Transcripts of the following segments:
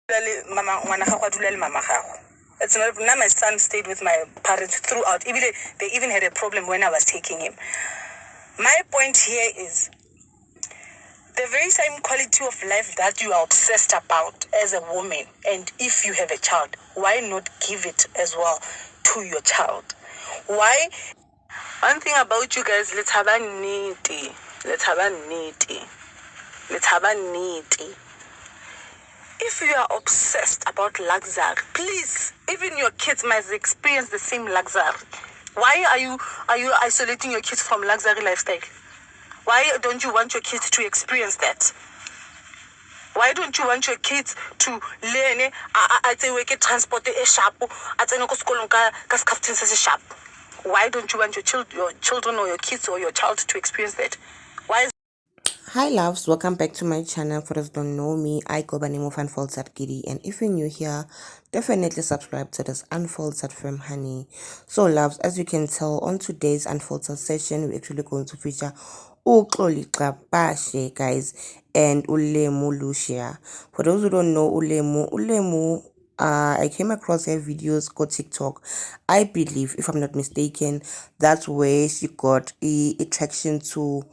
It's not now my son stayed with my parents throughout. Even they even had a problem when I was taking him. My point here is the very same quality of life that you are obsessed about as a woman, and if you have a child, why not give it as well to your child? Why? One thing about you guys, let's have a nnete. Let's have a nnete. Let's have a nnete. If you are obsessed about luxury, please, even your kids must experience the same luxury. Why are you isolating your kids from luxury lifestyle? Why don't you want your kids to experience that? Why don't you want your kids to learn at a transport a sharp at a sharp? Why don't you want your children or your kids or your child to experience that? Why is Hi loves, welcome back to my channel. For those who don't know me, I go by the name of Unfolded Giddy, and if you're new here, definitely subscribe to this Unfolded from Honey. So loves, as you can tell, on today's Unfolded session, we're actually going to feature Uxolika Bashe, guys, and Ulemu Lucia. For those who don't know Ulemu, I came across her videos on TikTok. I believe, if I'm not mistaken, that's where she got a attraction to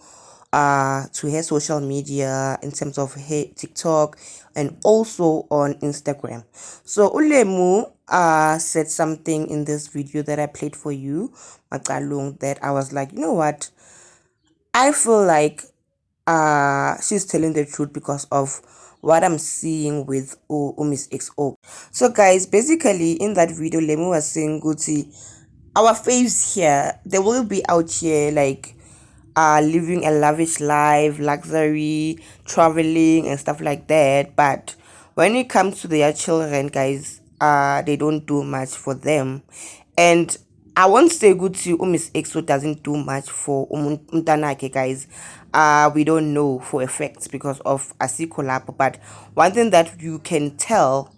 her social media in terms of her TikTok and also on Instagram. So Ulemu said something in this video that I played for you, Makalung, that I was like, you know what? I feel like she's telling the truth because of what I'm seeing with missXo. So guys, basically in that video, Lemu was saying, Gucci, our faves here, they will be out here like living a lavish life, luxury, traveling and stuff like that. But when it comes to their children, guys, they don't do much for them. And I won't say good to missXo doesn't do much for umtanake, guys. We don't know for effects because of asikolap. But one thing that you can tell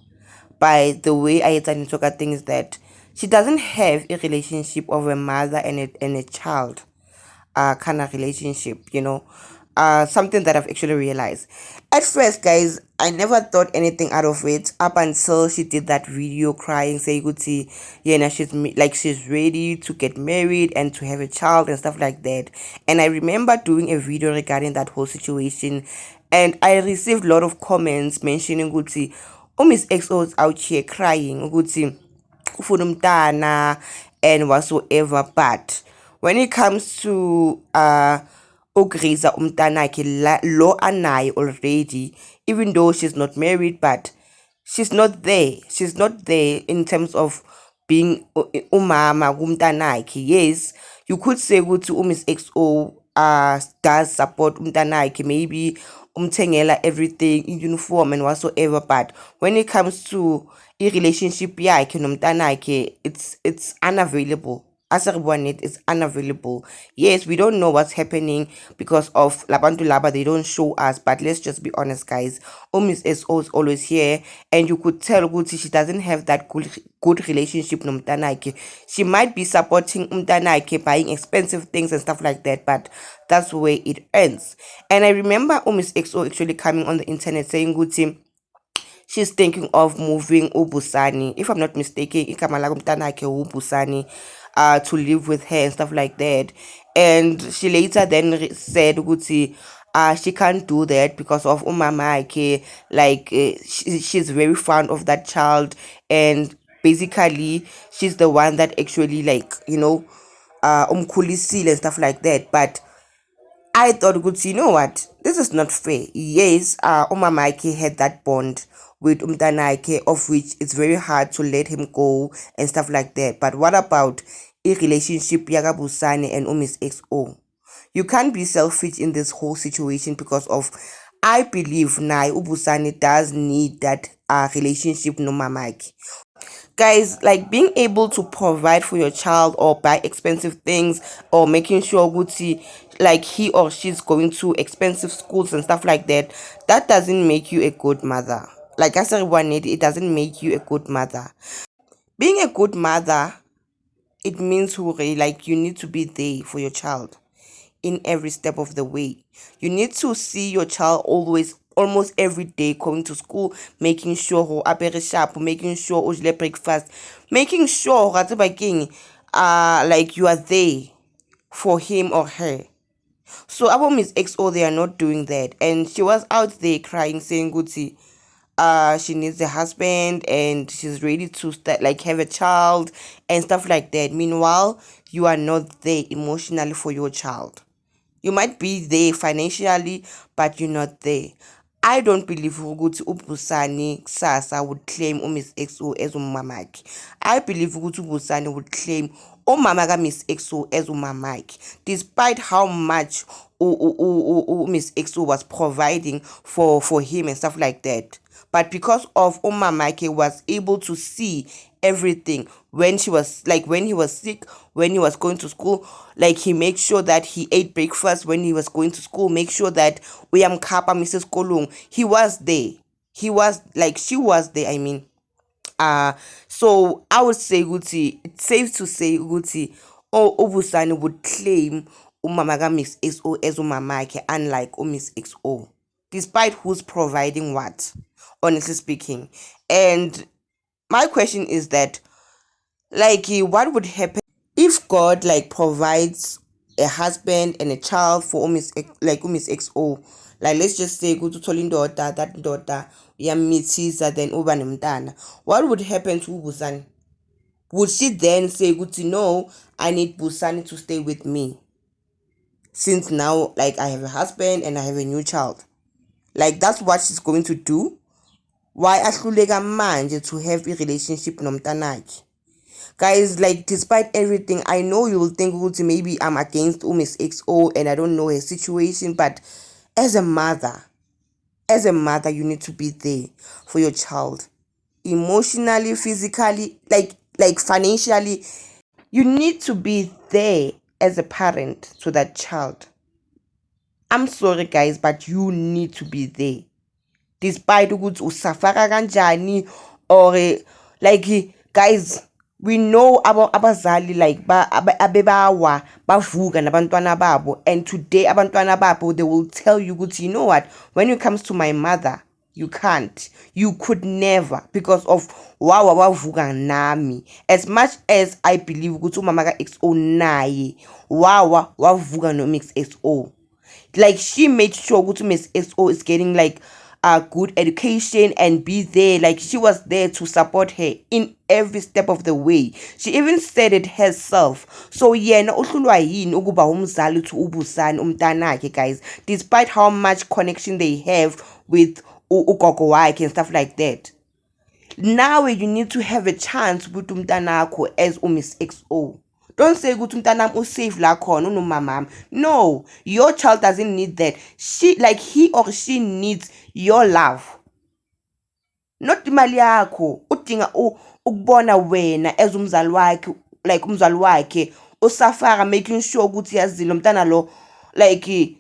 by the way Ayeta Nitoka thinks is that she doesn't have a relationship of a mother and a child kind of relationship, something that I've actually realized. At first, guys, I never thought anything out of it up until she did that video crying, saying, "Gucci, yeah, now she's ready to get married and to have a child and stuff like that." And I remember doing a video regarding that whole situation, and I received a lot of comments mentioning, "Gucci, oh Miss XO is out here crying, Gucci, ufuna and whatsoever." But when it comes to ugriza umntanakhe lo anaye already, even though she's not married, but she's not there in terms of being umama kumntanakhe. Yes, you could say ukuthi umiss XO does support umntanakhe, maybe umthengela everything, uniform and whatsoever, but when it comes to i-relationship yakhe nomntanakhe, it's unavailable. As it's unavailable. Yes, we don't know what's happening because of labantu laba, they don't show us, but let's just be honest, guys. Miss SO is always here, and you could tell Gucci she doesn't have that good relationship nomtanake. She might be supporting umtanake, buying expensive things and stuff like that, but that's where it ends. And I remember Miss XO actually coming on the internet saying, Gucci, she's thinking of moving ubusani, if I'm not mistaken, ikamala kumtanake ubusani, to live with her and stuff like that. And she later then said Gucci, she can't do that because of umama ke, like she's very fond of that child, and basically she's the one that actually, like, umkhulisile and stuff like that. But I thought, good, you know what? This is not fair. Yes, Umamaike had that bond with Umtanaike, of which it's very hard to let him go and stuff like that. But what about a relationship Yaga Busani and Umis XO? You can't be selfish in this whole situation because of, I believe Nai Ubusani does need that relationship no Mamaki. Guys, like being able to provide for your child or buy expensive things or making sure Gucci, like he or she's going to expensive schools and stuff like that, that doesn't make you a good mother. Like I said, it doesn't make you a good mother. Being a good mother, it means like you need to be there for your child in every step of the way. You need to see your child always almost every day, going to school, making sure ho apere sharp, making sure o jele breakfast, making sure like you are there for him or her. So our missXo, they are not doing that, and she was out there crying, saying Guti, she needs a husband and she's ready to start like have a child and stuff like that. Meanwhile, you are not there emotionally for your child. You might be there financially, but you're not there. I don't believe ukuthi uBusani kusasa would claim uMissXo as umamakhe. I believe ukuthi uBusani would claim umama kaMissXo as umamakhe, despite how much uMissXo was providing for him and stuff like that. But because of umamakhe was able to see everything when he was sick, when he was going to school, like he made sure that he ate breakfast when he was going to school, make sure that uyamkhapa Mrs. Kolung, he was there, she was there, I mean. So I would say Guti, it's safe to say Guti, Obusani would claim umama kaMissXo as umamakhe, unlike uMissXo, despite who's providing what, honestly speaking. And my question is that, like, what would happen if God like provides a husband and a child for uMissXo? Like, let's just say go to Tolindoda, that daughter uyammithiza, then uba nemntana. What would happen to Busani? Would she then say, Guti, no, I need Busani to stay with me, since now like I have a husband and I have a new child? Like, that's what she's going to do? Why ahluleka manje to have a relationship nomntanakhe? Guys, like, despite everything, I know you will think maybe I'm against missXo and I don't know her situation, but as a mother, you need to be there for your child, emotionally, physically, like financially. You need to be there as a parent to that child. I'm sorry guys, but you need to be there, despite ukuthi usafara kanjani, or like, guys, we know abazali like abebawa bavuka nabantwana babo, and today abantwana babo, they will tell you ukuthi, you know what, when it comes to my mother, you could never, because of wawa wavuka nami. As much as I believe ukuthi umama kaXO naye wawa wavuka no missXo, like she made sure missXo is getting like a good education and be there. Like, she was there to support her in every step of the way. She even said it herself. So yena uhlulwa yini ukuba umzali to ubusani umntanakhe, guys, despite how much connection they have with ugogo wakhe and stuff like that. Now you need to have a chance with umntanakho as missXo. Don't say ukuthi umntanami usafe la khona unomamami. No, your child doesn't need that. He or she needs your love, not imali yakho. Udinga ukubona wena as umzali wakhe, like umzali wakhe usafara, making sure ukuthi yazilo mntana lo like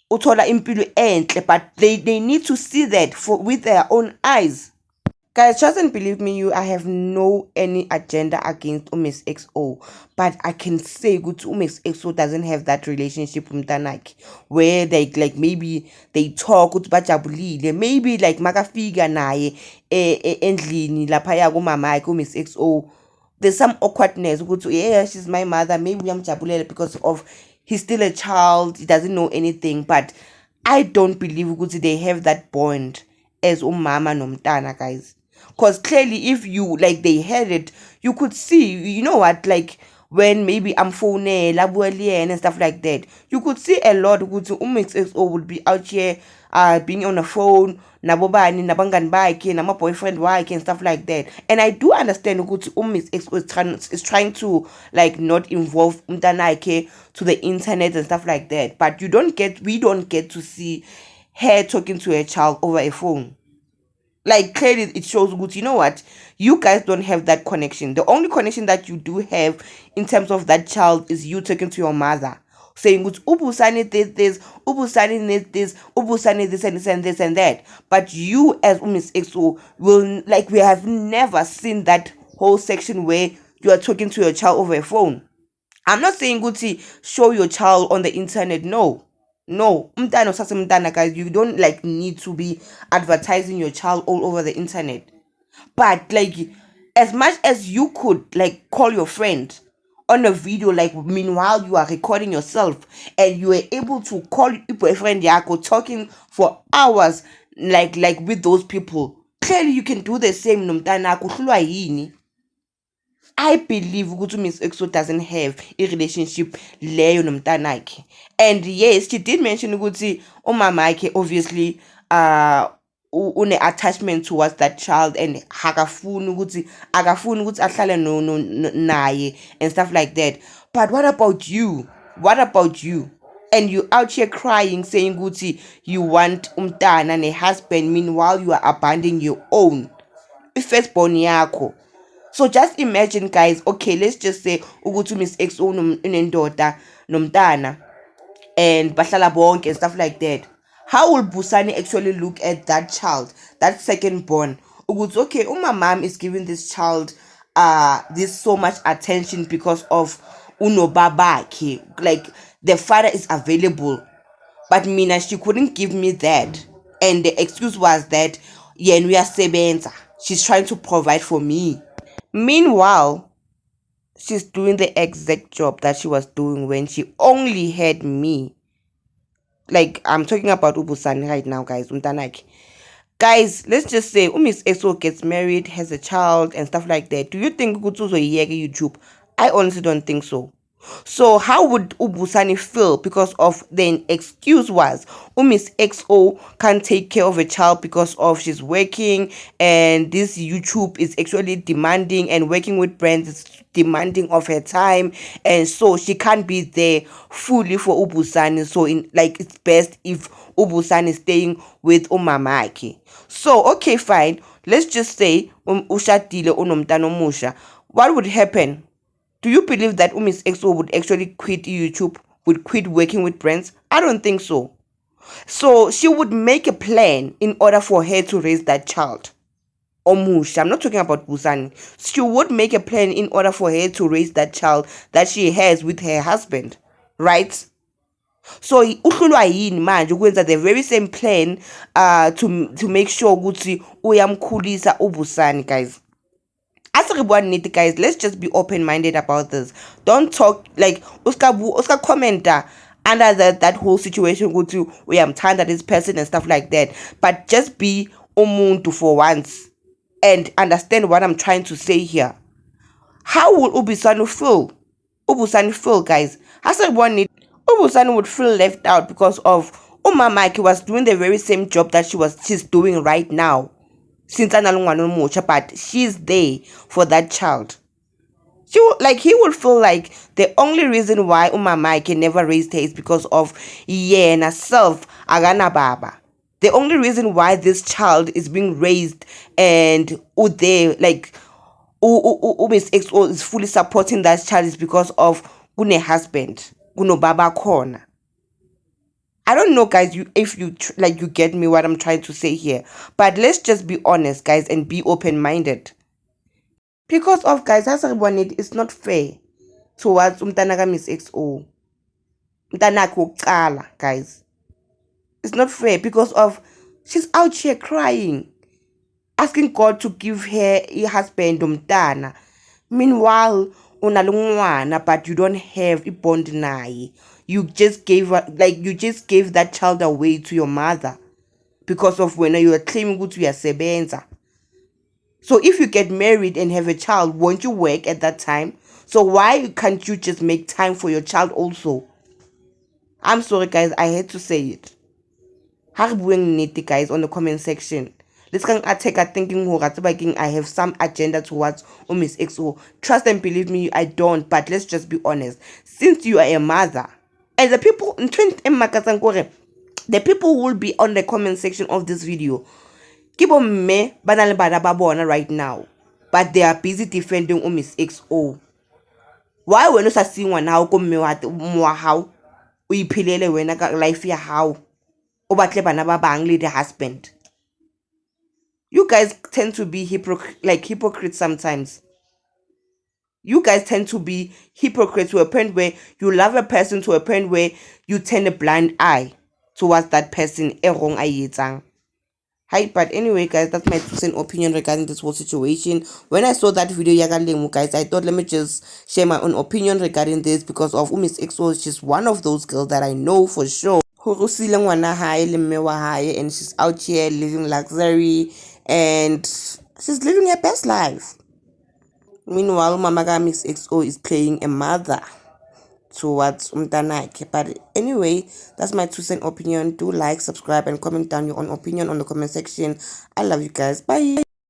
uthola impilo enhle, but they need to see that with their own eyes. Guys, trust and believe me, I have no any agenda against missXo, but I can say good missXo doesn't have that relationship with Mtanak, where they like maybe they talk with bajabulile, maybe like makafika naye endlini lapha ya kumama missXo. There's some awkwardness. Go to, yeah, she's my mother. Maybe I'm jabulele because of he's still a child. He doesn't know anything. But I don't believe they have that bond as umama nomntana, guys. Because clearly, if you like they had it, you could see, you know what, like when maybe I'm phone and stuff like that, you could see a lot of missXo would be out here being on the phone, nabobani, nabangani bakhe, nama boyfriend wakhe and stuff like that. And I do understand ukuthi missXo is trying to like not involve umntanakhe to the internet and stuff like that. But we don't get to see her talking to a child over a phone. Like, clearly it shows good, you know what, you guys don't have that connection. The only connection that you do have in terms of that child is you talking to your mother, saying good, ubusani did this, ubusani needs this, ubusani this and this and this and that. But you as missXo will, like, we have never seen that whole section where you are talking to your child over a phone. I'm not saying Gucci show your child on the internet, no. No, umntana usase mntana, guys. You don't like need to be advertising your child all over the internet. But like, as much as you could like call your friend on a video, like meanwhile you are recording yourself, and you were able to call your boyfriend Yako talking for hours, like with those people. Clearly you can do the same nomntana kuhlulwa yini. I believe ukuthi missXo doesn't have a relationship leyo nomntanakhe. And yes, she did mention ukuthi umamakhe obviously une attachment towards that child, and akafuni ukuthi ahlale naye and stuff like that. But what about you? What about you? And you out here crying saying ukuthi you want umntana and a husband, meanwhile you are abandoning your own firstborn yakho. So just imagine, guys. Okay, let's just say ukuthi missXo unendoda nomntana and bahlala bonke and stuff like that. How will Busani actually look at that child, that second born? Ukuthi okay, my mom is giving this child this so much attention because of unobabakhe, like the father is available, but mina she couldn't give me that, and the excuse was that yeah, we are sebenza, she's trying to provide for me. Meanwhile, she's doing the exact job that she was doing when she only had me. Like, I'm talking about Ubusani right now, guys. Umtanaki. Guys, let's just say missXo gets married, has a child, and stuff like that. Do you think Gutsuzo Yege YouTube? I honestly don't think so. So how would Ubusani feel? Because of the excuse was missXo can't take care of a child because of she's working, and this YouTube is actually demanding, and working with brands is demanding of her time, and so she can't be there fully for Ubusani. So in like it's best if Ubusani is staying with umamaki. So okay, fine. Let's just say ushadile unomntana omusha. What would happen? Do you believe that missXo would actually quit YouTube, would quit working with brands? I don't think so. So she would make a plan in order for her to raise that child. Omusha, I'm not talking about Busani. She would make a plan in order for her to raise that child that she has with her husband, right? So uhlulwa yini manje ukwenza the very same plan to make sure ukuthi uyamkhulisa uBusani, guys. As a nnete, guys, let's just be open-minded about this. Don't talk like uska commenter under that whole situation. Go to we am tired of this person and stuff like that. But just be umuntu for once and understand what I'm trying to say here. How will Ubusani feel? Ubusani feel, guys. As a Ubusani would feel left out because of Umamaki was doing the very same job that she's doing right now. Since but she's there for that child. He will feel like the only reason why umamake never raised her is because of yena self agana baba. The only reason why this child is being raised and ude like missXo is fully supporting that child is because of gune husband, guno baba corner. I don't know, guys, if you get me what I'm trying to say here. But let's just be honest, guys, and be open-minded. Because of, guys, it's not fair towards umtanaka missXo. Umtanako kala, guys. It's not fair because of she's out here crying, asking God to give her a husband umtana. Meanwhile, unalungwana, but you don't have a bond naye. You just gave that child away to your mother because of when you are claiming good to your sebenza. So if you get married and have a child, won't you work at that time? So why can't you just make time for your child also? I'm sorry, guys, I had to say it. Nnete, guys, on the comment section. Let's go attack thinking I have some agenda towards missXo. Trust and believe me, I don't, but let's just be honest. Since you are a mother, and the people who will be on the comment section of this video, right now, but they are busy defending missXo. Why when you see one how come how uyiphilele wena ka life ya how o batle bana ba bang le the husband? You guys tend to be hypocrites sometimes. You guys tend to be hypocrites to a point where you love a person to a point where you turn a blind eye. towards that person e wrong a e etsang. Hi, but anyway, guys, that's my two-cent opinion regarding this whole situation. When I saw that video, guys, I thought let me just share my own opinion regarding this because of missXo. She's one of those girls that I know for sure. And she's out here living luxury and she's living her best life. Meanwhile, Mamaga missXo is playing a mother towards umtanake. But anyway, that's my two-cent opinion. Do like, subscribe, and comment down your own opinion on the comment section. I love you guys. Bye.